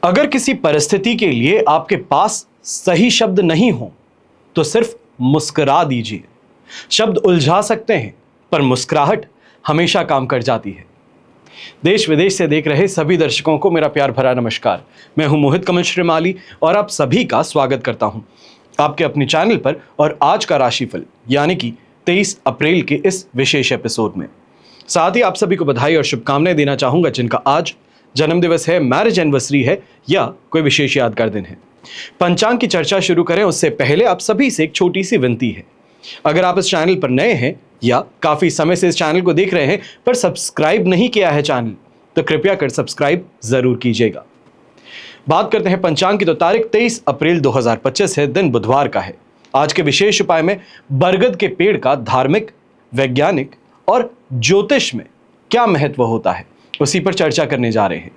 अगर किसी परिस्थिति के लिए आपके पास सही शब्द नहीं हो तो सिर्फ मुस्कुरा दीजिए। शब्द उलझा सकते हैं पर मुस्कुराहट हमेशा काम कर जाती है। देश विदेश से देख रहे सभी दर्शकों को मेरा प्यार भरा नमस्कार। मैं हूं मोहित कमल श्रीमाली और आप सभी का स्वागत करता हूं आपके अपने चैनल पर और आज का राशिफल यानी कि 23 अप्रैल के इस विशेष एपिसोड में। साथ ही आप सभी को बधाई और शुभकामनाएं देना चाहूंगा जिनका आज जन्मदिवस है, मैरिज एनिवर्सरी है या कोई विशेष यादगार दिन है। पंचांग की चर्चा शुरू करें उससे पहले आप सभी से एक छोटी सी विनती है। अगर आप इस चैनल पर नए हैं या काफी समय से इस चैनल को देख रहे हैं पर सब्सक्राइब नहीं किया है चैनल, तो कृपया कर सब्सक्राइब जरूर कीजिएगा। बात करते हैं पंचांग की, तो तारीख 23 अप्रैल 2025 है, दिन बुधवार का है। आज के विशेष उपाय में बरगद के पेड़ का धार्मिक, वैज्ञानिक और ज्योतिष में क्या महत्व होता है उसी पर चर्चा करने जा रहे हैं।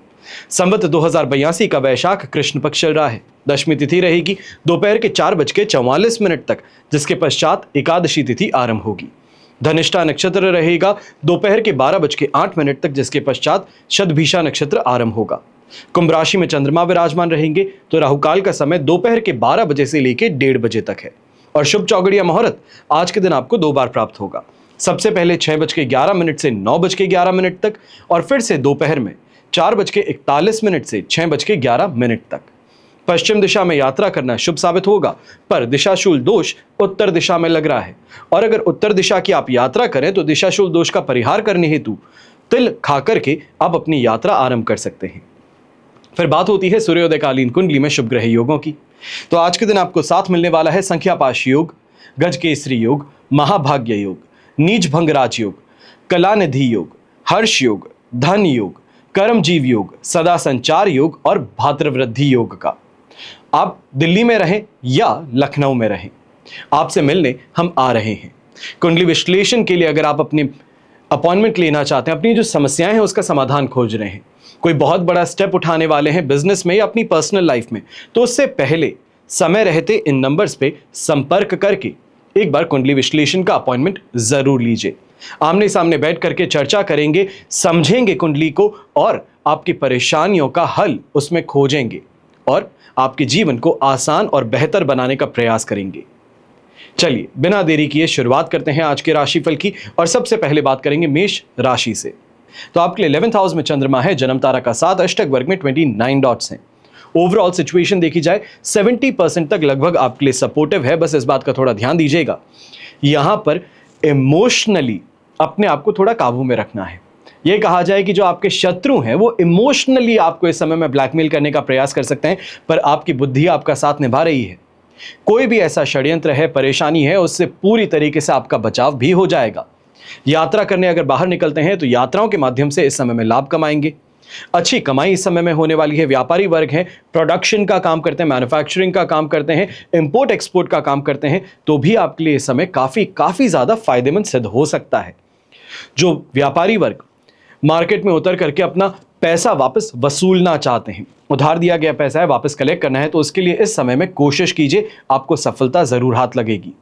संवत 2082 का वैशाख कृष्ण पक्ष चल रहा है। दशमी तिथि रहेगी दोपहर के 4:44 तक, जिसके पश्चात एकादशी तिथि आरंभ होगी। धनिष्ठा नक्षत्र रहेगा दोपहर के 12:08 तक, जिसके पश्चात शतभिषा नक्षत्र आरंभ होगा। कुंभ राशि में चंद्रमा विराजमान रहेंगे, तो राहुकाल का समय दोपहर के 12 बजे से लेकर 1:30 बजे तक है और शुभ चौगड़िया मुहूर्त आज के दिन आपको 2 बार प्राप्त होगा। सबसे पहले 6:11 से 9:11 तक और फिर से दोपहर में 4:41 से 6:11 तक। पश्चिम दिशा में यात्रा करना शुभ साबित होगा, पर दिशाशूल दोष उत्तर दिशा में लग रहा है और अगर उत्तर दिशा की आप यात्रा करें तो दिशाशूल दोष का परिहार करने हेतु तिल खा करके आप अपनी यात्रा आरंभ कर सकते हैं। फिर बात होती है सूर्योदयकालीन कुंडली में शुभ ग्रह योगों की। तो आज के दिन आपको साथ मिलने वाला है संख्यापाश योग, गजकेसरी योग, महाभाग्य योग, नीच भंगराज योग, कलानिधि योग, हर्ष योग, धन योग, कर्मजीव योग, सदा संचार योग और भातृवृद्धि योग का। आप दिल्ली में रहें या लखनऊ में रहें, आपसे मिलने हम आ रहे हैं। कुंडली विश्लेषण के लिए अगर आप अपनी अपॉइंटमेंट लेना चाहते हैं, अपनी जो समस्याएं हैं उसका समाधान खोज रहे हैं, कोई बहुत बड़ा स्टेप उठाने वाले हैं बिजनेस में या अपनी पर्सनल लाइफ में, तो उससे पहले समय रहते इन नंबर्स पे संपर्क करके एक बार कुंडली विश्लेषण का अपॉइंटमेंट जरूर लीजिए। आमने सामने बैठ करके चर्चा करेंगे, समझेंगे कुंडली को और आपकी परेशानियों का हल उसमें खोजेंगे और आपके जीवन को आसान और बेहतर बनाने का प्रयास करेंगे। चलिए बिना देरी किए शुरुआत करते हैं आज के राशिफल की और सबसे पहले बात करेंगे मेष राशि से। तो आपके लिए 11th हाउस में चंद्रमा है, जन्म तारा का 7, अष्टक वर्ग में 29 डॉट्स हैं। ओवरऑल सिचुएशन देखी जाए 70% तक लगभग आपके लिए सपोर्टिव है। बस इस बात का थोड़ा ध्यान दीजिएगा, यहां पर इमोशनली अपने आप को थोड़ा काबू में रखना है। यह कहा जाए कि जो आपके शत्रु हैं वो इमोशनली आपको इस समय में ब्लैकमेल करने का प्रयास कर सकते हैं, पर आपकी बुद्धि आपका साथ निभा रही है। कोई भी ऐसा षड्यंत्र है, परेशानी है, उससे पूरी तरीके से आपका बचाव भी हो जाएगा। यात्रा करने अगर बाहर निकलते हैं तो यात्राओं के माध्यम से इस समय में लाभ कमाएंगे। अच्छी कमाई इस समय में होने वाली है। व्यापारी वर्ग हैं, प्रोडक्शन का काम करते हैं, मैन्युफैक्चरिंग का काम करते हैं, इंपोर्ट एक्सपोर्ट का काम करते हैं, तो भी आपके लिए इस समय काफी ज्यादा फायदेमंद सिद्ध हो सकता है। जो व्यापारी वर्ग मार्केट में उतर करके अपना पैसा वापस वसूलना चाहते हैं, उधार दिया गया पैसा है वापस कलेक्ट करना है, तो उसके लिए इस समय में कोशिश कीजिए, आपको सफलता जरूर हाथ लगेगी।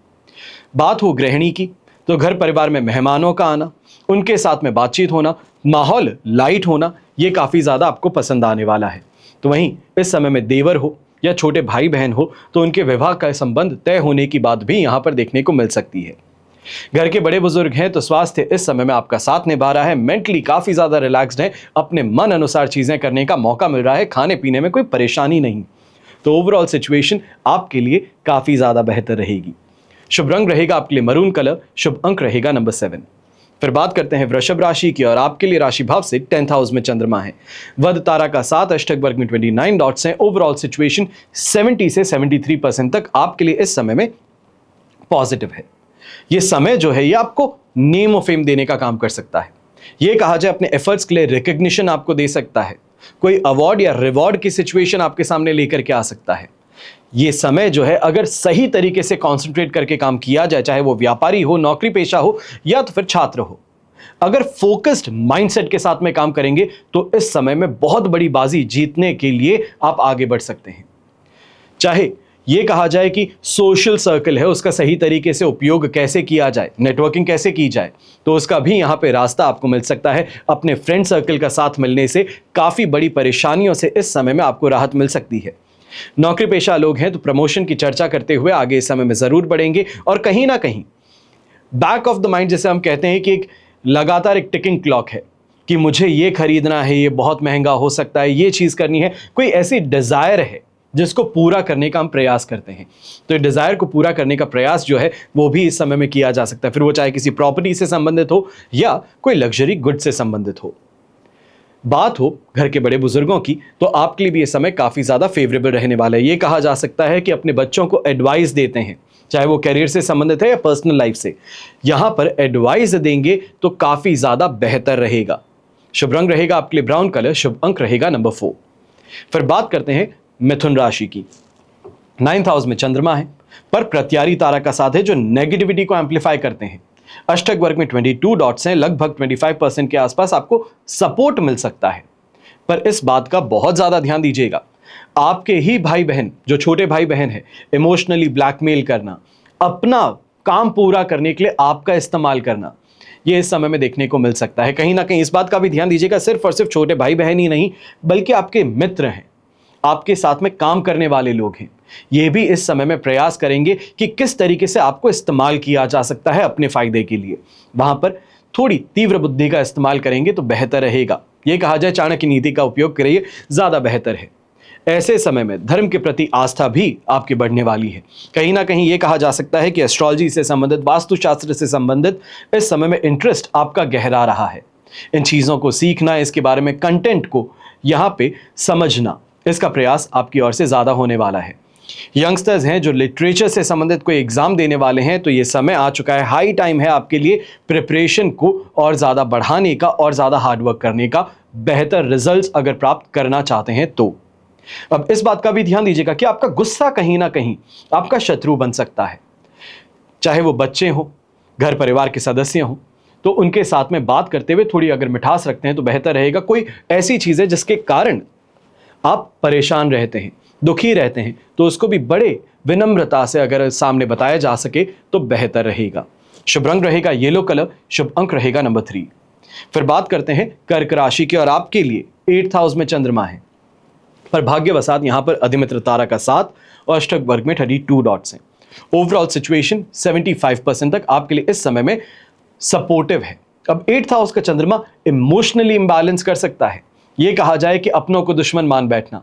बात हो गृहिणी की, तो घर परिवार में मेहमानों का आना, उनके साथ में बातचीत होना, माहौल लाइट होना, ये काफी ज्यादा आपको पसंद आने वाला है। तो वहीं इस समय में देवर हो या छोटे भाई बहन हो तो उनके विवाह का संबंध तय होने की बात भी यहां पर देखने को मिल सकती है। घर के बड़े बुजुर्ग हैं तो स्वास्थ्य इस समय में आपका साथ निभा रहा है। मेंटली काफी ज्यादा रिलैक्स्ड है, अपने मन अनुसार चीजें करने का मौका मिल रहा है, खाने पीने में कोई परेशानी नहीं। तो ओवरऑल सिचुएशन आपके लिए काफी ज्यादा बेहतर रहेगी। शुभ रंग रहेगा आपके लिए मरून कलर, शुभ अंक रहेगा नंबर 7। फिर बात करते हैं वृषभ राशि की और आपके लिए राशि भाव से 10th हाउस में चंद्रमा है, वध तारा का 7, अष्टक वर्ग में 29 डॉट्स हैं। ओवरऑल सिचुएशन 70 से 73% तक आपके लिए इस समय में पॉजिटिव है। ये समय जो है ये आपको नेम ऑफ फेम देने का काम कर सकता है। ये कहा जाए अपने एफर्ट्स के लिए रिकग्निशन आपको दे सकता है, कोई अवार्ड या रिवॉर्ड की सिचुएशन आपके सामने लेकर के आ सकता है। ये समय जो है अगर सही तरीके से कंसंट्रेट करके काम किया जाए, चाहे वो व्यापारी हो, नौकरी पेशा हो या तो फिर छात्र हो, अगर फोकस्ड माइंडसेट के साथ में काम करेंगे तो इस समय में बहुत बड़ी बाजी जीतने के लिए आप आगे बढ़ सकते हैं। चाहे ये कहा जाए कि सोशल सर्कल है, उसका सही तरीके से उपयोग कैसे किया जाए, नेटवर्किंग कैसे की जाए, तो उसका भी यहाँ पे रास्ता आपको मिल सकता है। अपने फ्रेंड सर्कल का साथ मिलने से काफ़ी बड़ी परेशानियों से इस समय में आपको राहत मिल सकती है। नौकरी पेशा लोग हैं तो प्रमोशन की चर्चा करते हुए आगे इस समय में ज़रूर बढ़ेंगे, और कहीं ना कहीं बैक ऑफ द माइंड जैसे हम कहते हैं कि एक लगातार एक टिकिंग क्लॉक है कि मुझे ये खरीदना है, ये बहुत महंगा हो सकता है, ये चीज़ करनी है, कोई ऐसी डिज़ायर है जिसको पूरा करने का हम प्रयास करते हैं। तो डिज़ायर को पूरा करने का प्रयास जो है वो भी इस समय में किया जा सकता है, फिर वो चाहे किसी प्रॉपर्टी से संबंधित हो या कोई लग्जरी गुड से संबंधित हो। बात हो घर के बड़े बुजुर्गों की, तो आपके लिए भी ये समय काफ़ी ज़्यादा फेवरेबल रहने वाला है। ये कहा जा सकता है कि अपने बच्चों को एडवाइस देते हैं, चाहे वो करियर से संबंधित है या पर्सनल लाइफ से, यहाँ पर एडवाइस देंगे तो काफ़ी ज़्यादा बेहतर रहेगा। शुभ रंग रहेगा आपके लिए ब्राउन कलर, शुभ अंक रहेगा नंबर 4। फिर बात करते हैं मिथुन राशि की। 9th हाउस में चंद्रमा है, पर प्रत्यारी तारा का साथ है जो नेगेटिविटी को एम्पलीफाई करते हैं। अष्टक वर्ग में 22 डॉट्स हैं, लगभग 25% के आसपास आपको सपोर्ट मिल सकता है। पर इस बात का बहुत ज्यादा ध्यान दीजिएगा, आपके ही भाई बहन, जो छोटे भाई बहन है, इमोशनली ब्लैकमेल करना, अपना काम पूरा करने के लिए आपका इस्तेमाल करना, ये इस समय में देखने को मिल सकता है। कहीं ना कहीं इस बात का भी ध्यान दीजिएगा, सिर्फ और सिर्फ छोटे भाई बहन ही नहीं बल्कि आपके मित्र हैं, आपके साथ में काम करने वाले लोग हैं, ये भी इस समय में प्रयास करेंगे कि किस तरीके से आपको इस्तेमाल किया जा सकता है अपने फायदे के लिए। वहां पर थोड़ी तीव्र बुद्धि का इस्तेमाल करेंगे तो बेहतर रहेगा। ये कहा जाए चाणक्य नीति का उपयोग करिए, ज्यादा बेहतर है। ऐसे समय में धर्म के प्रति आस्था भी आपकी बढ़ने वाली है। कहीं ना कहीं ये कहा जा सकता है कि एस्ट्रोलॉजी से संबंधित, वास्तुशास्त्र से संबंधित इस समय में इंटरेस्ट आपका गहरा रहा है। इन चीज़ों को सीखना, इसके बारे में कंटेंट को यहाँ पे समझना, इसका प्रयास आपकी ओर से ज़्यादा होने वाला है। यंगस्टर्स हैं जो लिटरेचर से संबंधित कोई एग्जाम देने वाले हैं, तो ये समय आ चुका है, हाई टाइम है आपके लिए प्रिपरेशन को और ज़्यादा बढ़ाने का और ज़्यादा हार्डवर्क करने का, बेहतर रिजल्ट्स अगर प्राप्त करना चाहते हैं तो। अब इस बात का भी ध्यान दीजिएगा कि आपका गुस्सा कहीं ना कहीं आपका शत्रु बन सकता है, चाहे वो बच्चे हों, घर परिवार के सदस्य हों, तो उनके साथ में बात करते हुए थोड़ी अगर मिठास रखते हैं तो बेहतर रहेगा। कोई ऐसी चीज़ है जिसके कारण आप परेशान रहते हैं, दुखी रहते हैं, तो उसको भी बड़े विनम्रता से अगर सामने बताया जा सके तो बेहतर रहेगा। शुभ रंग रहेगा येलो कलर, शुभ अंक रहेगा नंबर 3। फिर बात करते हैं कर्क राशि की, और आपके लिए 8th हाउस में चंद्रमा है, पर भाग्यवशात यहां पर अधिमित्र तारा का साथ और अष्टक वर्ग में 32 डॉट्स हैं। ओवरऑल सिचुएशन 75% तक आपके लिए इस समय में सपोर्टिव है। अब 8th हाउस का चंद्रमा इमोशनली इंबैलेंस कर सकता है। यह कहा जाए कि अपनों को दुश्मन मान बैठना,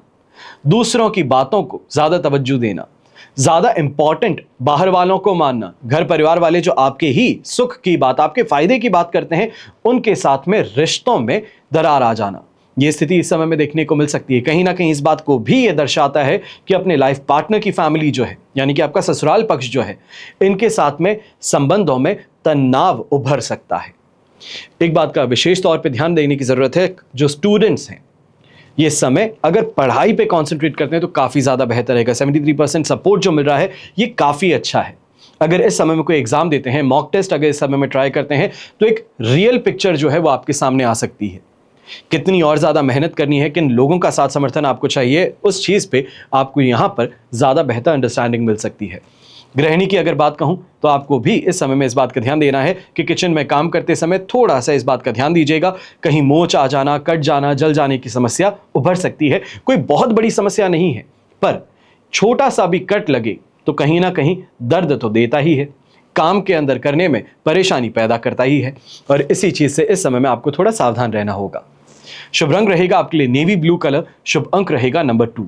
दूसरों की बातों को ज्यादा तवज्जो देना, ज्यादा इंपॉर्टेंट बाहर वालों को मानना, घर परिवार वाले जो आपके ही सुख की बात, आपके फायदे की बात करते हैं, उनके साथ में रिश्तों में दरार आ जाना, ये स्थिति इस समय में देखने को मिल सकती है। कहीं ना कहीं इस बात को भी ये दर्शाता है कि अपने लाइफ पार्टनर की फैमिली जो है, यानी कि आपका ससुराल पक्ष जो है, इनके साथ में संबंधों में तनाव उभर सकता है। एक बात का विशेष तौर पे ध्यान देने की जरूरत है, जो स्टूडेंट्स हैं ये समय अगर पढ़ाई पे कंसंट्रेट करते हैं तो काफ़ी ज़्यादा बेहतर रहेगा। 73% सपोर्ट जो मिल रहा है ये काफ़ी अच्छा है। अगर इस समय में कोई एग्जाम देते हैं, मॉक टेस्ट अगर इस समय में ट्राई करते हैं, तो एक रियल पिक्चर जो है वो आपके सामने आ सकती है। कितनी और ज़्यादा मेहनत करनी है, किन लोगों का साथ समर्थन आपको चाहिए, उस चीज़ पे आपको यहाँ पर ज़्यादा बेहतर अंडरस्टैंडिंग मिल सकती है। गृहिणी की अगर बात कहूँ तो आपको भी इस समय में इस बात का ध्यान देना है कि किचन में काम करते समय थोड़ा सा इस बात का ध्यान दीजिएगा, कहीं मोच आ जाना, कट जाना, जल जाने की समस्या उभर सकती है। कोई बहुत बड़ी समस्या नहीं है, पर छोटा सा भी कट लगे तो कहीं ना कहीं दर्द तो देता ही है, काम के अंदर करने में परेशानी पैदा करता ही है, और इसी चीज़ से इस समय में आपको थोड़ा सावधान रहना होगा। शुभ रंग रहेगा आपके लिए नेवी ब्लू कलर, शुभ अंक रहेगा नंबर 2।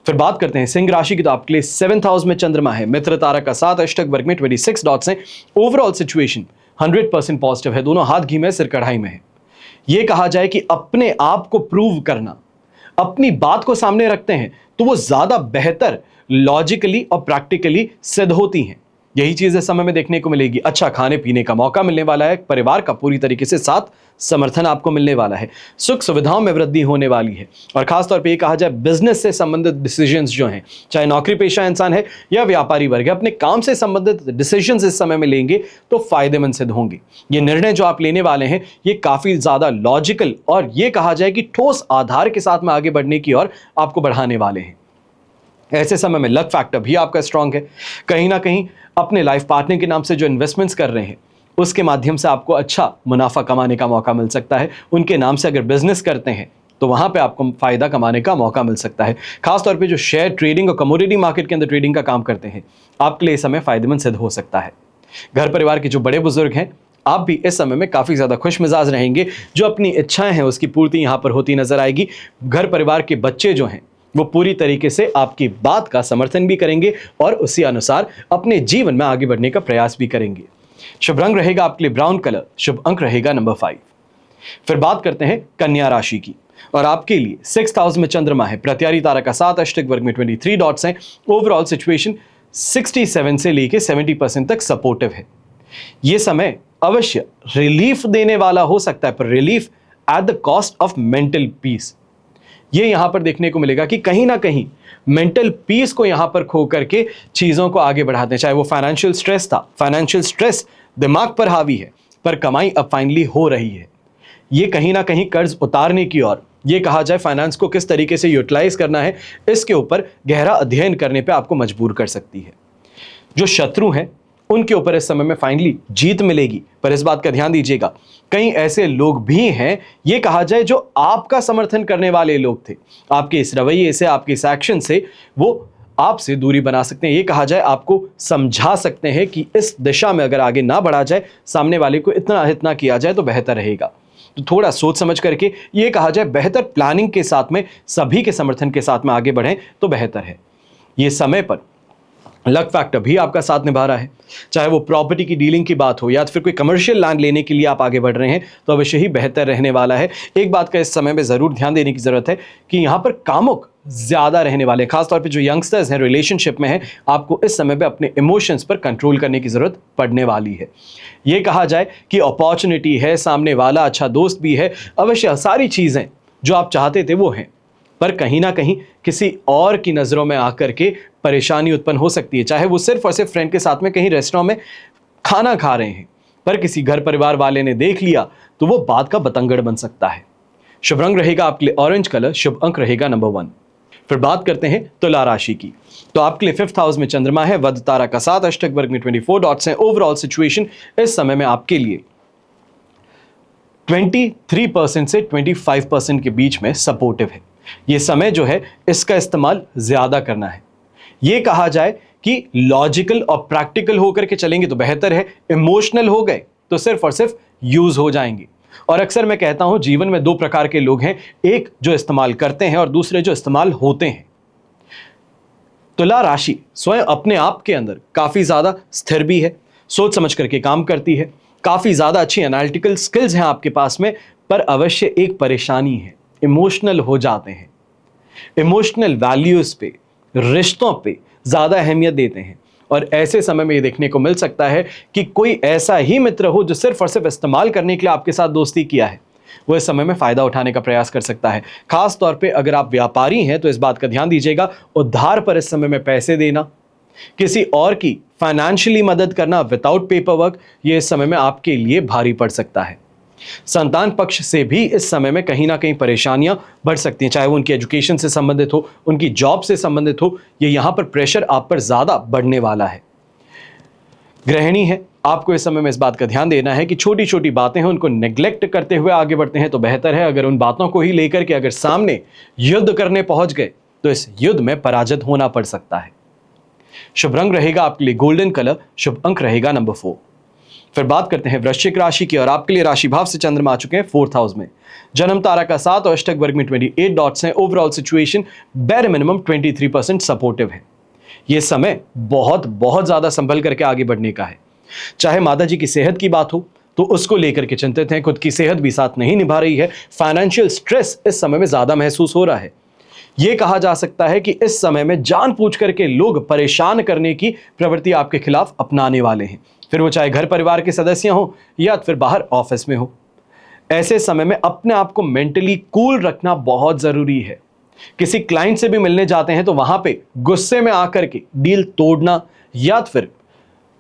फिर बात करते हैं सिंह राशि की, तो आपके लिए 7th हाउस में चंद्रमा है, मित्र तारा का साथ, अष्टक वर्ग में 26 डॉट्स हैं। ओवरऑल सिचुएशन 100% पॉजिटिव है, दोनों हाथ घी में सिर कढ़ाई में है। यह कहा जाए कि अपने आप को प्रूव करना, अपनी बात को सामने रखते हैं तो वो ज्यादा बेहतर लॉजिकली और प्रैक्टिकली सिद्ध होती हैं। यही चीज इस समय में देखने को मिलेगी। अच्छा खाने पीने का मौका मिलने वाला है, परिवार का पूरी तरीके से साथ समर्थन आपको मिलने वाला है, सुख सुविधाओं में वृद्धि होने वाली है, और खासतौर पे ये कहा जाए बिजनेस से संबंधित डिसीजंस जो हैं, चाहे नौकरी पेशा इंसान है या व्यापारी वर्ग है, अपने काम से संबंधित डिसीजंस इस समय में लेंगे तो फायदेमंद सिद्ध होंगे। ये निर्णय जो आप लेने वाले हैं ये काफी ज्यादा लॉजिकल और ये कहा जाए कि ठोस आधार के साथ में आगे बढ़ने की ओर आपको बढ़ाने वाले हैं। ऐसे समय में लक फैक्टर भी आपका स्ट्रांग है। कहीं ना कहीं अपने लाइफ पार्टनर के नाम से जो इन्वेस्टमेंट्स कर रहे हैं उसके माध्यम से आपको अच्छा मुनाफा कमाने का मौका मिल सकता है। उनके नाम से अगर बिजनेस करते हैं तो वहां पे आपको फायदा कमाने का मौका मिल सकता है। खासतौर पे जो शेयर ट्रेडिंग और कमोडिटी मार्केट के अंदर ट्रेडिंग का काम करते हैं, आपके लिए इस समय फायदेमंद सिद्ध हो सकता है। घर परिवार के जो बड़े बुजुर्ग हैं, आप भी इस समय में काफी ज्यादा खुश मिजाज रहेंगे। जो अपनी इच्छाएं हैं उसकी पूर्ति यहां पर होती नजर आएगी। घर परिवार के बच्चे जो हैं वो पूरी तरीके से आपकी बात का समर्थन भी करेंगे और उसी अनुसार अपने जीवन में आगे बढ़ने का प्रयास भी करेंगे। शुभ रंग रहेगा आपके लिए ब्राउन कलर, शुभ अंक रहेगा नंबर 5। फिर बात करते हैं कन्या राशि की, और आपके लिए 6th हाउस में चंद्रमा है, प्रत्यारी तारा का 7, अष्टक वर्ग में 23 डॉट्स हैं। ओवरऑल सिचुएशन 67 से लेके 70% तक सपोर्टिव है। यह समय अवश्य रिलीफ देने वाला हो सकता है, पर relief at the cost of mental peace. ये यहां पर देखने को मिलेगा कि कहीं ना कहीं मेंटल पीस को यहां पर खो करके चीजों को आगे बढ़ाते हैं। चाहे वो फाइनेंशियल स्ट्रेस था, फाइनेंशियल स्ट्रेस दिमाग पर हावी है, पर कमाई अब फाइनली हो रही है। ये कहीं ना कहीं कर्ज उतारने की और ये कहा जाए फाइनेंस को किस तरीके से यूटिलाइज करना है, इसके ऊपर गहरा अध्ययन करने पे आपको मजबूर कर सकती है। जो शत्रु हैं उनके ऊपर इस समय में फाइनली जीत मिलेगी, पर इस बात का ध्यान दीजिएगा कई ऐसे लोग भी हैं, ये कहा जाए जो आपका समर्थन करने वाले लोग थे, आपके इस रवैये से, आपके इस एक्शन से वो आपसे दूरी बना सकते हैं। ये कहा जाए आपको समझा सकते हैं कि इस दिशा में अगर आगे ना बढ़ा जाए, सामने वाले को इतना किया जाए तो बेहतर रहेगा। तो थोड़ा सोच समझ करके, ये कहा जाए बेहतर प्लानिंग के साथ में, सभी के समर्थन के साथ में आगे बढ़ें तो बेहतर है। ये समय पर लक फैक्टर भी आपका साथ निभा रहा है। चाहे वो प्रॉपर्टी की डीलिंग की बात हो या फिर कोई कमर्शियल लैंड लेने के लिए आप आगे बढ़ रहे हैं, तो अवश्य ही बेहतर रहने वाला है। एक बात का इस समय में जरूर ध्यान देने की जरूरत है कि यहाँ पर कामुक ज्यादा रहने वाले हैं। खासतौर पे जो यंगस्टर्स हैं, रिलेशनशिप में हैं, आपको इस समय पे अपने इमोशंस पर कंट्रोल करने की जरूरत पड़ने वाली है। ये कहा जाए कि अपॉर्चुनिटी है, सामने वाला अच्छा दोस्त भी है, अवश्य सारी चीजें जो आप चाहते थे वो हैं, पर कहीं ना कहीं किसी और की नज़रों में आकर के परेशानी उत्पन्न हो सकती है। चाहे वो सिर्फ और सिर्फ फ्रेंड के साथ में कहीं रेस्टोरेंट में खाना खा रहे हैं, पर किसी घर परिवार वाले ने देख लिया तो वो बात का बतंगड़ बन सकता है। शुभ रंग रहेगा आपके लिए ऑरेंज कलर, शुभ अंक रहेगा नंबर 1। फिर बात करते हैं तुला राशि की, तो आपके लिए 5th हाउस में चंद्रमा है, वध तारा का 7, अष्टक वर्ग में 24 डॉट्स हैं। ओवरऑल सिचुएशन इस समय में आपके लिए 23% से 25% के बीच में सपोर्टिव है। ये समय जो है इसका इस्तेमाल ज्यादा करना है। ये कहा जाए कि लॉजिकल और प्रैक्टिकल होकर के चलेंगे तो बेहतर है। इमोशनल हो गए तो सिर्फ और सिर्फ यूज हो जाएंगे। और अक्सर मैं कहता हूं जीवन में 2 प्रकार के लोग हैं, एक जो इस्तेमाल करते हैं और दूसरे जो इस्तेमाल होते हैं। तुला राशि स्वयं अपने आप के अंदर काफी ज्यादा स्थिर भी है, सोच समझ करके काम करती है, काफी ज्यादा अच्छी एनालिटिकल स्किल्स हैं आपके पास में, पर अवश्य एक परेशानी है, इमोशनल हो जाते हैं। इमोशनल वैल्यूज पे, रिश्तों पे ज्यादा अहमियत देते हैं। और ऐसे समय में ये देखने को मिल सकता है कि कोई ऐसा ही मित्र हो जो सिर्फ और सिर्फ इस्तेमाल करने के लिए आपके साथ दोस्ती किया है, वो इस समय में फायदा उठाने का प्रयास कर सकता है। खास तौर पे अगर आप व्यापारी हैं तो इस बात का ध्यान दीजिएगा, उधार पर इस समय में पैसे देना, किसी और की फाइनेंशियली मदद करना विदाउट पेपर वर्क, ये इस समय में आपके लिए भारी पड़ सकता है। संतान पक्ष से भी इस समय में कहीं ना कहीं परेशानियां बढ़ सकती हैं, चाहे वो उनकी एजुकेशन से संबंधित हो, उनकी जॉब से संबंधित हो। ये यहां पर प्रेशर आप पर ज्यादा बढ़ने वाला है। गृहिणी है, आपको इस समय में इस बात का ध्यान देना है कि छोटी छोटी बातें हैं उनको नेग्लेक्ट करते हुए आगे बढ़ते हैं तो बेहतर है। अगर उन बातों को ही लेकर के अगर सामने युद्ध करने पहुंच गए तो इस युद्ध में पराजित होना पड़ सकता है। शुभ रंग रहेगा आपके लिए गोल्डन कलर, शुभ अंक रहेगा नंबर 4। फिर बात करते हैं वृश्चिक राशि की, और आपके लिए राशि भाव से चंद्रमा आ चुके हैं 4th हाउस में, जन्म तारा का 7 और अष्टक वर्ग में 28 डॉट्स हैं। ओवरऑल सिचुएशन बेर मिनिमम 23% सपोर्टिव है। यह समय बहुत बहुत ज्यादा संभल करके आगे बढ़ने का है। चाहे माता जी की सेहत की बात हो तो उसको लेकर के चिंतित हैं, खुद की सेहत भी साथ नहीं निभा रही है, फाइनेंशियल स्ट्रेस इस समय में ज्यादा महसूस हो रहा है। यह कहा जा सकता है कि इस समय में जानबूझ करके लोग परेशान करने की प्रवृत्ति आपके खिलाफ अपनाने वाले हैं, फिर वो चाहे घर परिवार के सदस्य हो या फिर बाहर ऑफिस में हो। ऐसे समय में अपने आप को मेंटली कूल रखना बहुत जरूरी है। किसी क्लाइंट से भी मिलने जाते हैं तो वहां पे गुस्से में आकर के डील तोड़ना या फिर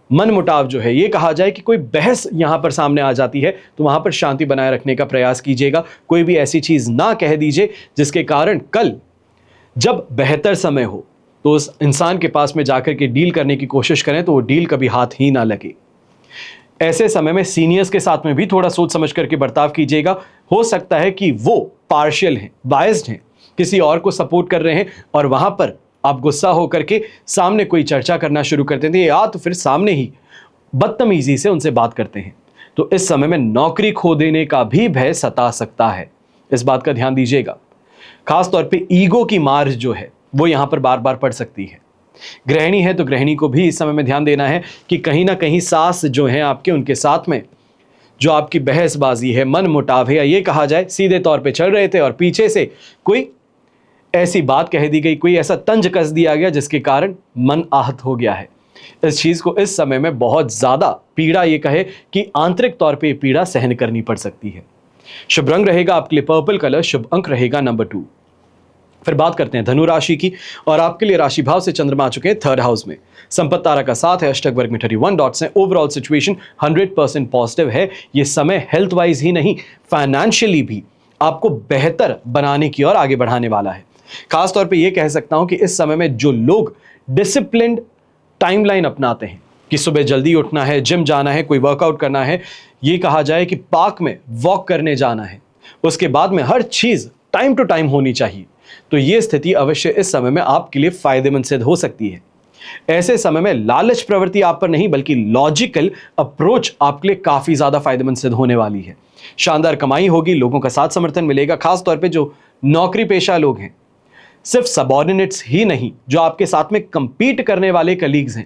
मन मुटाव जो है, ये कहा जाए कि कोई बहस यहां पर सामने आ जाती है तो वहां पर शांति बनाए रखने का प्रयास कीजिएगा। कोई भी ऐसी चीज ना कह दीजिए जिसके कारण कल जब बेहतर समय हो तो उस इंसान के पास में जाकर के डील करने की कोशिश करें तो वो डील कभी हाथ ही ना लगे। ऐसे समय में सीनियर्स के साथ में भी थोड़ा सोच समझ करके बर्ताव कीजिएगा। हो सकता है कि वो पार्शियल हैं, बायस्ड हैं, किसी और को सपोर्ट कर रहे हैं और वहां पर आप गुस्सा होकर के सामने कोई चर्चा करना शुरू कर देते हैं या तो फिर सामने ही बदतमीजी से उनसे बात करते हैं। तो इस समय में नौकरी खो देने का भी भय सता सकता है, इस बात का ध्यान दीजिएगा। खास तौर पे ईगो की मार जो है वो यहां पर बार बार पड़ सकती है। गृहिणी है तो गृहिणी को भी इस समय में ध्यान देना है कि कहीं ना कहीं सास जो है आपके, उनके साथ में जो आपकी बहसबाजी है, मन मुटाव है, या ये कहा जाए सीधे तौर पे चल रहे थे और पीछे से कोई ऐसी बात कह दी गई, कोई ऐसा तंज कस दिया गया जिसके कारण मन आहत हो गया है। इस चीज को इस समय में बहुत ज्यादा पीड़ा, ये कहे कि आंतरिक तौर पे पीड़ा सहन करनी पड़ सकती है। शुभ रंग रहेगा आपके लिए पर्पल कलर, शुभ अंक रहेगा नंबर 2। फिर बात करते हैं धनु राशि की और आपके लिए राशि भाव से चंद्रमा आ चुके हैं 3rd हाउस में। संपत्ति तारा का साथ है, अष्टक वर्ग में 31 डॉट्स हैं। ओवरऑल सिचुएशन 100% पॉजिटिव है। ये समय हेल्थ वाइज ही नहीं, फाइनेंशियली भी आपको बेहतर बनाने की ओर आगे बढ़ाने वाला है। खासतौर पे ये कह सकता हूं कि इस समय में जो लोग डिसिप्लिन्ड टाइमलाइन अपनाते हैं कि सुबह जल्दी उठना है, जिम जाना है, कोई वर्कआउट करना है, ये कहा जाए कि पार्क में वॉक करने जाना है, उसके बाद में हर चीज टाइम टू टाइम होनी चाहिए, तो ये स्थिति अवश्य इस समय में आपके लिए फायदेमंद सिद्ध हो सकती है। ऐसे समय में लालच प्रवृत्ति आप पर नहीं बल्कि लॉजिकल अप्रोच आपके लिए काफी ज्यादा फायदेमंद सिद्ध होने वाली है। शानदार कमाई होगी, लोगों का साथ समर्थन मिलेगा। खासतौर पे जो नौकरी पेशा लोग हैं, सिर्फ सबऑर्डिनेट्स ही नहीं, जो आपके साथ में कंपीट करने वाले कलीग्स हैं,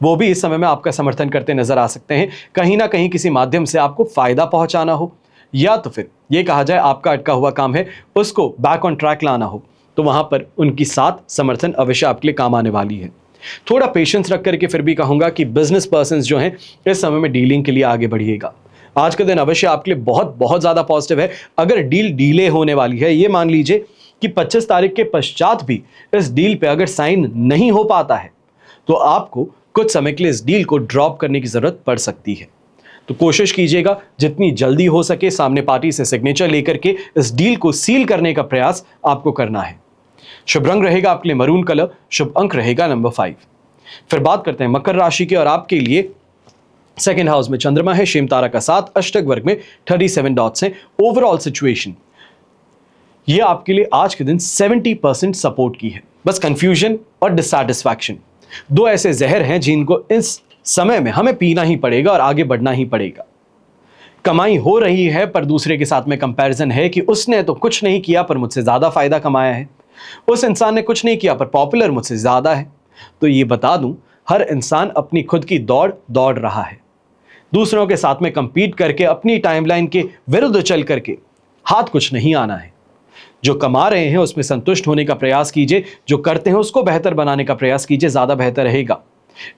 वो भी इस समय में आपका समर्थन करते नजर आ सकते हैं। कहीं ना कहीं किसी माध्यम से आपको फायदा पहुंचाना हो, या तो फिर ये कहा जाए आपका अटका हुआ काम है उसको बैक ऑन ट्रैक लाना हो, तो वहां पर उनकी साथ समर्थन अवश्य आपके लिए काम आने वाली है। थोड़ा पेशेंस रख करके फिर भी कहूंगा कि बिजनेस पर्संस जो हैं इस समय में डीलिंग के लिए आगे बढ़िएगा। आज का दिन अवश्य आपके लिए बहुत बहुत ज्यादा पॉजिटिव है। अगर डील डीले होने वाली है, ये मान लीजिए कि 25 तारीख के पश्चात भी इस डील पे अगर साइन नहीं हो पाता है, तो आपको कुछ समय के लिए इस डील को ड्रॉप करने की जरूरत पड़ सकती है। तो कोशिश कीजिएगा जितनी जल्दी हो सके सामने पार्टी से सिग्नेचर लेकर के इस डील को सील करने का प्रयास आपको करना है। शुभ रंग रहेगा आपके लिए मरून कलर, शुभ अंक रहेगा नंबर 5। फिर बात करते हैं मकर राशि की और आपके लिए 2nd हाउस में चंद्रमा है, शेम तारा का साथ, अष्टक वर्ग में 37 डॉट्स हैं। ओवरऑल सिचुएशन ये आपके लिए आज के दिन 70% सपोर्ट की है। बस कंफ्यूजन और डिससैटिस्फैक्शन, दो ऐसे जहर हैं जिनको इस समय में हमें पीना ही पड़ेगा और आगे बढ़ना ही पड़ेगा। कमाई हो रही है पर दूसरे के साथ में कंपैरिजन है कि उसने तो कुछ नहीं किया पर मुझसे ज्यादा फायदा कमाया है, उस इंसान ने कुछ नहीं किया पर पॉपुलर मुझसे ज्यादा है। तो ये बता दूं, हर इंसान अपनी खुद की दौड़ दौड़ रहा है। दूसरों के साथ में कंपीट करके अपनी टाइमलाइन के विरुद्ध चल करके हाथ कुछ नहीं आना है। जो कमा रहे हैं उसमें संतुष्ट होने का प्रयास कीजिए, जो करते हैं उसको बेहतर बनाने का प्रयास कीजिए, ज्यादा बेहतर रहेगा।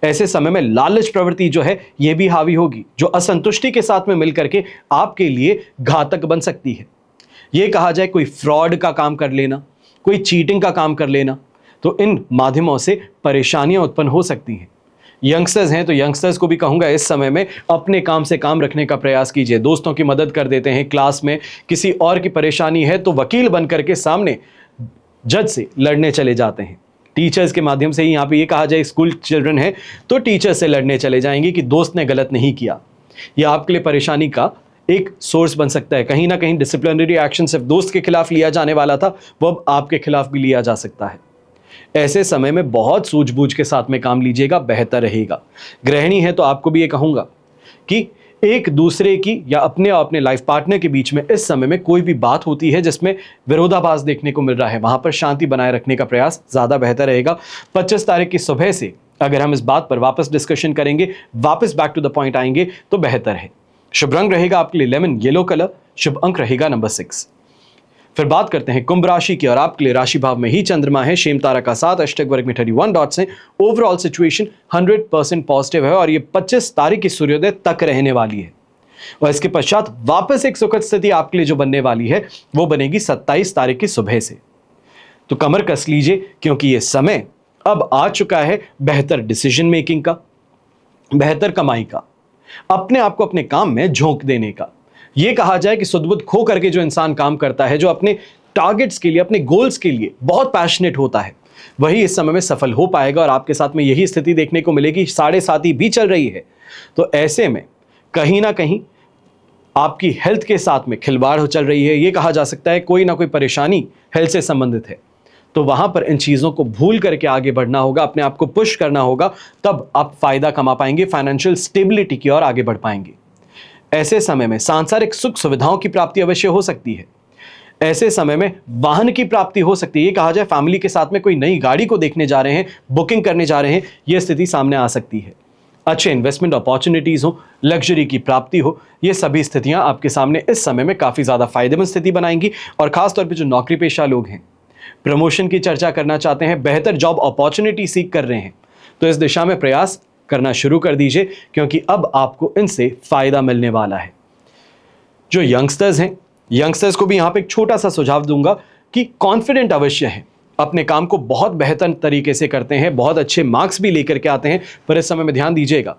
ऐसे समय में लालच प्रवृत्ति जो है यह भी हावी होगी, जो असंतुष्टि के साथ में मिलकर के आपके लिए घातक बन सकती है। यह कहा जाए कोई फ्रॉड का काम कर लेना, कोई चीटिंग का काम कर लेना, तो इन माध्यमों से परेशानियां उत्पन्न हो सकती हैं। यंगस्टर्स हैं तो यंगस्टर्स को भी कहूंगा इस समय में अपने काम से काम रखने का प्रयास कीजिए। दोस्तों की मदद कर देते हैं, क्लास में किसी और की परेशानी है तो वकील बन करके सामने जज से लड़ने चले जाते हैं। टीचर्स के माध्यम से ही, यहाँ पे ये कहा जाए स्कूल चिल्ड्रन है तो टीचर से लड़ने चले जाएंगे कि दोस्त ने गलत नहीं किया। यह आपके लिए परेशानी का एक सोर्स बन सकता है। कहीं ना कहीं डिसिप्लिनरी एक्शन सिर्फ दोस्त के खिलाफ लिया जाने वाला था, वो अब आपके खिलाफ भी लिया जा सकता है। ऐसे समय में बहुत सूझबूझ के साथ में काम लीजिएगा, बेहतर रहेगा। गृहिणी है तो आपको भी ये कहूंगा कि एक दूसरे की या अपने और अपने लाइफ पार्टनर के बीच में इस समय में कोई भी बात होती है जिसमें विरोधाभास देखने को मिल रहा है, वहां पर शांति बनाए रखने का प्रयास ज्यादा बेहतर रहेगा। 25 तारीख की सुबह से अगर हम इस बात पर वापस डिस्कशन करेंगे, वापस बैक टू द पॉइंट आएंगे तो बेहतर है। शुभ रंग रहेगा आपके लिए लेमन येलो कलर, शुभ अंक रहेगा नंबर 6। फिर बात करते हैं कुंभ राशि की और आपके लिए राशि भाव में ही चंद्रमा है, शेम तारा का साथ, अष्टक वर्ग में 31 डॉट्स हैं। ओवरऑल सिचुएशन 100% पॉजिटिव है और ये 25 तारीख की सूर्योदय तक रहने वाली है और इसके पश्चात वापस एक सुखद स्थिति आपके लिए जो बनने वाली है वो बनेगी 27 तारीख की सुबह से। तो कमर कस लीजिए क्योंकि ये समय अब आ चुका है बेहतर डिसीजन मेकिंग का, बेहतर कमाई का, अपने आप को अपने काम में झोंक देने का। यह कहा जाए कि सुध-बुध खो करके जो इंसान काम करता है, जो अपने टारगेट्स के लिए, अपने गोल्स के लिए बहुत पैशनेट होता है, वही इस समय में सफल हो पाएगा और आपके साथ में यही स्थिति देखने को मिलेगी। 7.5 भी चल रही है, तो ऐसे में कहीं ना कहीं आपकी हेल्थ के साथ में खिलवाड़ हो चल रही है। ये कहा जा सकता है कोई ना कोई परेशानी हेल्थ से संबंधित है, तो वहां पर इन चीज़ों को भूल करके आगे बढ़ना होगा, अपने आप को पुश करना होगा, तब आप फायदा कमा पाएंगे, फाइनेंशियल स्टेबिलिटी की ओर आगे बढ़ पाएंगे। ऐसे समय में सांसारिक सुख सुविधाओं की प्राप्ति अवश्य हो सकती है। ऐसे समय में वाहन की प्राप्ति हो सकती है। ये कहा जाए फैमिली के साथ में कोई नई गाड़ी को देखने जा रहे हैं, बुकिंग करने जा रहे हैं, यह स्थिति सामने आ सकती है। अच्छे इन्वेस्टमेंट अपॉर्चुनिटीज हो, लग्जरी की प्राप्ति हो, ये सभी स्थितियां आपके सामने इस समय में काफी ज्यादा फायदेमंद स्थिति बनाएंगी। और खासतौर पर जो नौकरी पेशा लोग हैं, प्रमोशन की चर्चा करना चाहते हैं, बेहतर जॉब अपॉर्चुनिटी सीख कर रहे हैं, तो इस दिशा में प्रयास करना शुरू कर दीजिए, क्योंकि अब आपको इनसे फायदा मिलने वाला है। जो यंगस्टर्स हैं, यंगस्टर्स को भी यहां पे एक छोटा सा सुझाव दूंगा कि कॉन्फिडेंट अवश्य है, अपने काम को बहुत बेहतर तरीके से करते हैं, बहुत अच्छे मार्क्स भी लेकर के आते हैं, पर इस समय में ध्यान दीजिएगा,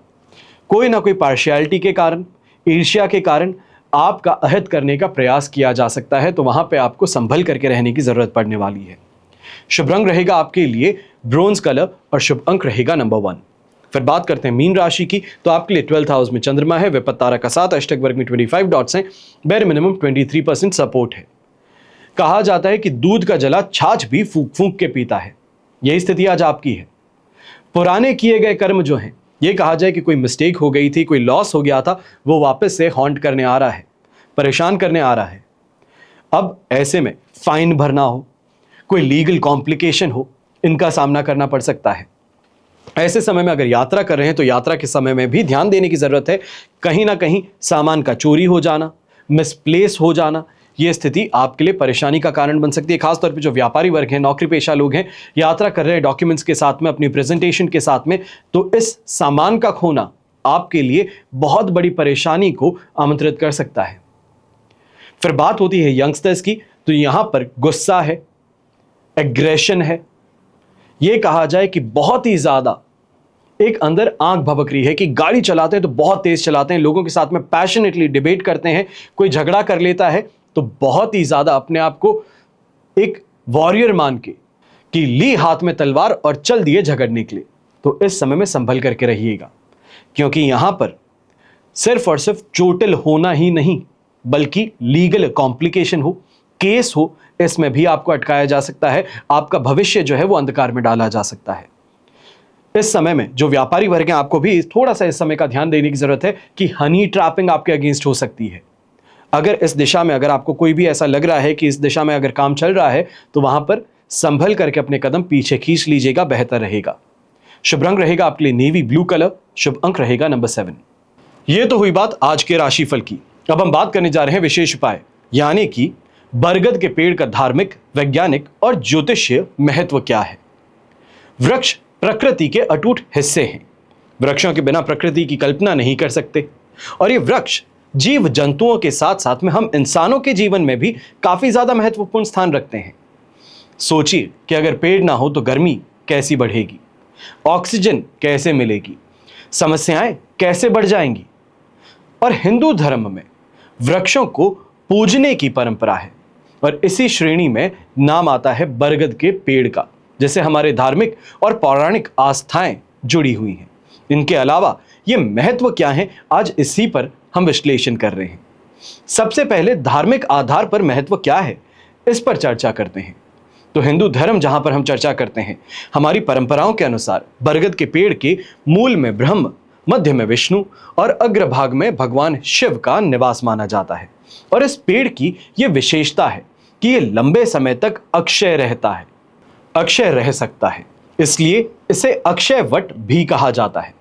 कोई ना कोई पार्शियलिटी के कारण, ईर्ष्या के कारण आपका अहित करने का प्रयास किया जा सकता है, तो वहां पे आपको संभल करके रहने की जरूरत पड़ने वाली है। शुभ रंग रहेगा आपके लिए ब्रोंज कलर और शुभ अंक रहेगा नंबर 1। फिर बात करते हैं मीन राशि की, तो आपके लिए 12th हाउस में चंद्रमा है, विपत्त तारा का 7, अष्टक वर्ग में 25 डॉट्स हैं, बेर मिनिमम 23% सपोर्ट है। कहा जाता है कि दूध का जला छाछ भी फूंक फूंक के पीता है। यही स्थिति आज आपकी है। पुराने किए गए कर्म जो हैं, ये कहा जाए कि कोई मिस्टेक हो गई थी, कोई लॉस हो गया था, वो वापस से हॉन्ट करने आ रहा है, परेशान करने आ रहा है। अब ऐसे में फाइन भरना हो, कोई लीगल कॉम्प्लिकेशन हो, इनका सामना करना पड़ सकता है। ऐसे समय में अगर यात्रा कर रहे हैं तो यात्रा के समय में भी ध्यान देने की जरूरत है। कहीं ना कहीं सामान का चोरी हो जाना, मिसप्लेस हो जाना, यह स्थिति आपके लिए परेशानी का कारण बन सकती है। खासतौर पे जो व्यापारी वर्ग हैं, नौकरी पेशा लोग हैं, यात्रा कर रहे हैं डॉक्यूमेंट्स के साथ में, अपनी प्रेजेंटेशन के साथ में, तो इस सामान का खोना आपके लिए बहुत बड़ी परेशानी को आमंत्रित कर सकता है। फिर बात होती है यंगस्टर्स की, तो यहां पर गुस्सा है, एग्रेशन है, यह कहा जाए कि बहुत ही ज्यादा एक अंदर आंख भभक रही है कि गाड़ी चलाते हैं तो बहुत तेज चलाते हैं, लोगों के साथ में पैशनेटली डिबेट करते हैं, कोई झगड़ा कर लेता है तो बहुत ही ज्यादा अपने आप को एक वॉरियर मान के कि ली हाथ में तलवार और चल दिए झगड़ने के लिए। तो इस समय में संभल करके रहिएगा, क्योंकि यहां पर सिर्फ और सिर्फ चोटिल होना ही नहीं, बल्कि लीगल कॉम्प्लिकेशन हो, केस हो, इसमें भी आपको अटकाया जा सकता है। आपका भविष्य जो है वो अंधकार में डाला जा सकता है। इस समय में जो व्यापारी वर्ग हैं, आपको भी थोड़ा सा इस समय का ध्यान देने की जरूरत है कि हनी ट्रैपिंग आपके अगेंस्ट हो सकती है। अगर इस दिशा में अगर आपको कोई भी ऐसा लग रहा है कि इस दिशा में अगर काम चल रहा है, तो वहां पर संभल करके अपने कदम पीछे खींच लीजिएगा, बेहतर रहेगा। शुभ रंग रहेगा आपके लिए नेवी ब्लू कलर, शुभ अंक रहेगा नंबर 7। यह तो हुई बात आज के राशिफल की। अब हम बात करने जा रहे हैं विशेष उपाय, यानी कि बरगद के पेड़ का धार्मिक, वैज्ञानिक और ज्योतिषीय महत्व क्या है। वृक्ष प्रकृति के अटूट हिस्से हैं। वृक्षों के बिना प्रकृति की कल्पना नहीं कर सकते, और ये वृक्ष जीव जंतुओं के साथ साथ में हम इंसानों के जीवन में भी काफी ज्यादा महत्वपूर्ण स्थान रखते हैं। सोचिए कि अगर पेड़ ना हो तो गर्मी कैसी बढ़ेगी, ऑक्सीजन कैसे मिलेगी, समस्याएं कैसे बढ़ जाएंगी। और हिंदू धर्म में वृक्षों को पूजने की परंपरा है, और इसी श्रेणी में नाम आता है बरगद के पेड़ का, जिससे हमारे धार्मिक और पौराणिक आस्थाएं जुड़ी हुई हैं। इनके अलावा ये महत्व क्या है, आज इसी पर हम विश्लेषण कर रहे हैं। सबसे पहले धार्मिक आधार पर महत्व क्या है, इस पर चर्चा करते हैं। तो हिंदू धर्म जहां पर हम चर्चा करते हैं, हमारी परंपराओं के अनुसार बरगद के पेड़ के मूल में ब्रह्म, मध्य में विष्णु और अग्रभाग में भगवान शिव का निवास माना जाता है। और इस पेड़ की यह विशेषता है कि यह लंबे समय तक अक्षय रहता है, अक्षय रह सकता है, इसलिए इसे अक्षय वट भी कहा जाता है।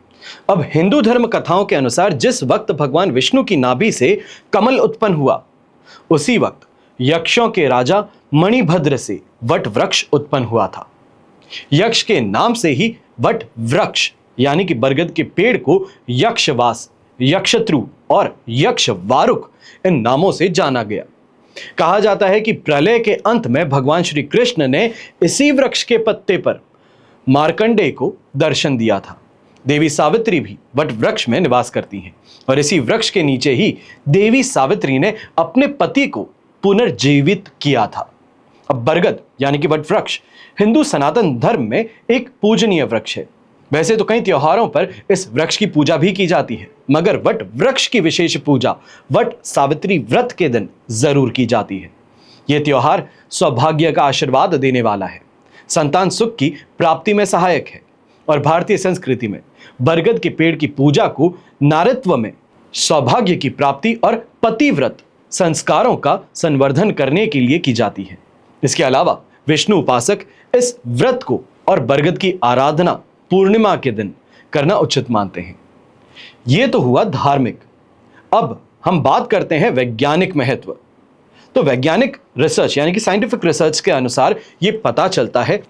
अब हिंदू धर्म कथाओं के अनुसार जिस वक्त भगवान विष्णु की नाभि से कमल उत्पन्न हुआ, उसी वक्त यक्षों के राजा मणिभद्र से वट वृक्ष उत्पन्न हुआ था। यक्ष के नाम से ही वट वृक्ष यानी कि बरगद के पेड़ को यक्षवास, यक्षत्रु और यक्ष वारुक इन नामों से जाना गया। कहा जाता है कि प्रलय के अंत में भगवान श्री कृष्ण ने इसी वृक्ष के पत्ते पर मार्कंडेय को दर्शन दिया था। देवी सावित्री भी वट वृक्ष में निवास करती हैं, और इसी वृक्ष के नीचे ही देवी सावित्री ने अपने पति को पुनर्जीवित किया था। अब बरगद यानी कि वट वृक्ष हिंदू सनातन धर्म में एक पूजनीय वृक्ष है। वैसे तो कई त्योहारों पर इस वृक्ष की पूजा भी की जाती है, मगर वट वृक्ष की विशेष पूजा वट सावित्री व्रत के दिन जरूर की जाती है। यह त्योहार सौभाग्य का आशीर्वाद देने वाला है, संतान सुख की प्राप्ति में सहायक है और भारतीय संस्कृति में बरगद के पेड़ की पूजा को नारीत्व में सौभाग्य की प्राप्ति और पतिव्रत संस्कारों का संवर्धन करने के लिए की जाती है। इसके अलावा विष्णु उपासक इस व्रत को और बरगद की आराधना पूर्णिमा के दिन करना उचित मानते हैं। यह तो हुआ धार्मिक। अब हम बात करते हैं वैज्ञानिक महत्व। तो वैज्ञानिक रिसर्च यानी कि साइंटिफिक रिसर्च के अनुसार यह पता चलता है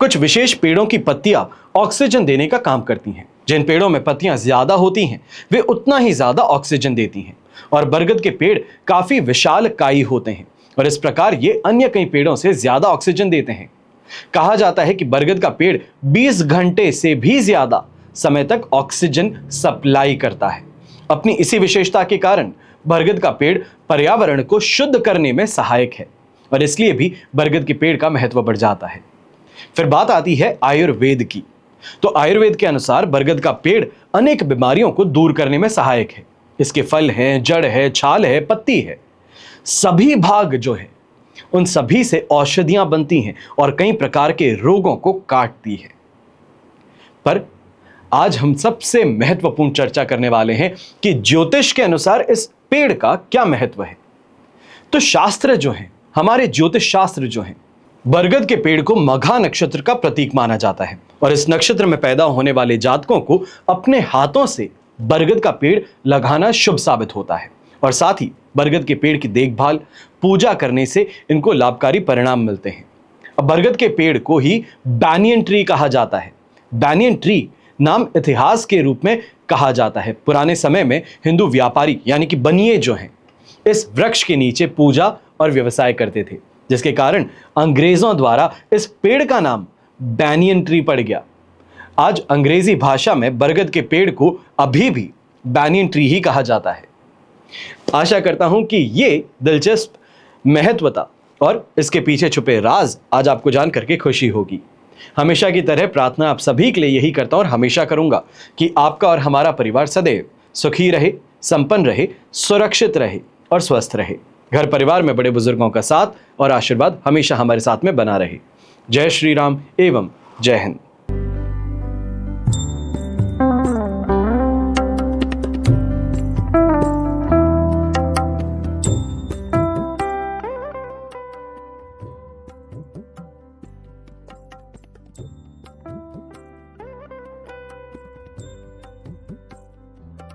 कुछ विशेष पेड़ों की पत्तियां ऑक्सीजन देने का काम करती हैं। जिन पेड़ों में पत्तियां ज्यादा होती हैं वे उतना ही ज्यादा ऑक्सीजन देती हैं और बरगद के पेड़ काफी विशालकायी होते हैं और इस प्रकार ये अन्य कई पेड़ों से ज्यादा ऑक्सीजन देते हैं। कहा जाता है कि बरगद का पेड़ 20 घंटे से भी ज्यादा समय तक ऑक्सीजन सप्लाई करता है। अपनी इसी विशेषता के कारण बरगद का पेड़ पर्यावरण को शुद्ध करने में सहायक है और इसलिए भी बरगद के पेड़ का महत्व बढ़ जाता है। फिर बात आती है आयुर्वेद की। तो आयुर्वेद के अनुसार बरगद का पेड़ अनेक बीमारियों को दूर करने में सहायक है। इसके फल हैं, जड़ है, छाल है, पत्ती है, सभी भाग जो है उन सभी से औषधियां बनती हैं और कई प्रकार के रोगों को काटती है। पर आज हम सबसे महत्वपूर्ण चर्चा करने वाले हैं कि ज्योतिष के अनुसार इस पेड़ का क्या महत्व है। तो शास्त्र जो है, हमारे ज्योतिष शास्त्र जो है, बरगद के पेड़ को मघा नक्षत्र का प्रतीक माना जाता है और इस नक्षत्र में पैदा होने वाले जातकों को अपने हाथों से बरगद का पेड़ लगाना शुभ साबित होता है और साथ ही बरगद के पेड़ की देखभाल पूजा करने से इनको लाभकारी परिणाम मिलते हैं। अब बरगद के पेड़ को ही बैनियन ट्री कहा जाता है। बैनियन ट्री नाम इतिहास के रूप में कहा जाता है। पुराने समय में हिंदू व्यापारी यानी कि बनिए जो हैं इस वृक्ष के नीचे पूजा और व्यवसाय करते थे, जिसके कारण अंग्रेजों द्वारा इस पेड़ का नाम बैनियन ट्री पड़ गया। आज अंग्रेजी भाषा में बरगद के पेड़ को अभी भी बैनियन ट्री ही कहा जाता है। आशा करता हूं कि ये दिलचस्प महत्वता और इसके पीछे छुपे राज आज आपको जान करके खुशी होगी। हमेशा की तरह प्रार्थना आप सभी के लिए यही करता हूं और हमेशा करूंगा कि आपका और हमारा परिवार सदैव सुखी रहे, संपन्न रहे, सुरक्षित रहे और स्वस्थ रहे। घर परिवार में बड़े बुजुर्गों का साथ और आशीर्वाद हमेशा हमारे साथ में बना रहे। जय श्री राम एवं जय हिंद। you